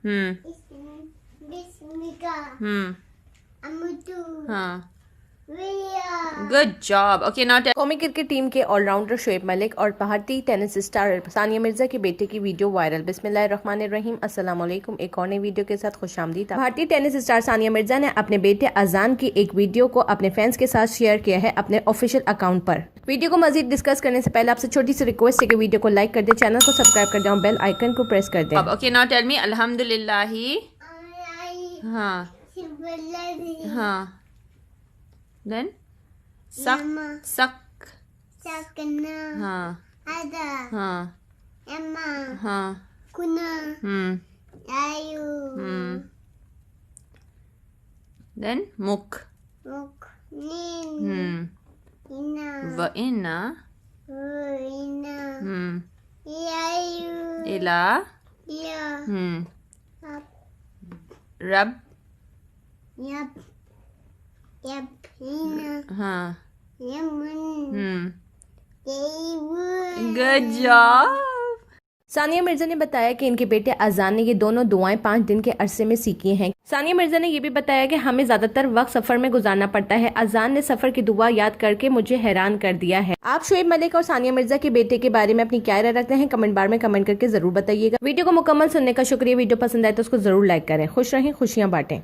हम्म बिस्मिका हम्म अमुतु हाँ, विया good job. Okay now कौमी क्रिकेट टीम के ऑलराउंडर शोएब मलिक और भारतीय टेनिस स्टार सानिया मिर्जा के बेटे की वीडियो वायरल। बिस्मिल्लाहिर्रहमानिर्रहीम, अस्सलाम वालेकुम। एक और नई वीडियो के साथ खुशामदीद। भारतीय टेनिस स्टार सानिया मिर्जा ने अपने बेटे अजान की एक वीडियो को अपने फैंस के साथ शेयर किया है अपने ऑफिशियल अकाउंट पर। वीडियो को मजीद डिस्कस करने से पहले आपसे छोटी सी रिक्वेस्ट है कि वीडियो को लाइक कर दे, चैनल को सब्सक्राइब कर दे और बेल आइकन को प्रेस कर दे। ओके नाउ टेल मी अल्हम्दुलिल्लाह। हाँ शिवल्लाही हाँ, देन सक सक सकना हाँ आदा हाँ एमा हाँ कुना आयु देन मुक मुख नीन इना व इन्ना इना आयु इला या रब यप यप इना हाँ Yemen good job. Sania Mirza ने बताया कि इनके बेटे अजान ने ये दोनों दुआएं 5 दिन के अरसे में सीखी हैं। सानिया मिर्जा ने यह भी बताया कि हमें ज्यादातर वक्त सफर में गुजारना पड़ता है। अजान ने सफर की दुआ याद करके मुझे हैरान कर दिया है। आप शोएब मलिक और सानिया मिर्जा के बेटे के बारे में अपनी क्या राय रखते हैं, कमेंट बार में कमेंट करके जरूर बताइएगा। वीडियो को मुकम्मल सुनने का शुक्रिया। वीडियो पसंद आए तो उसको जरूर लाइक करें। खुश रहें, खुशियां बांटें।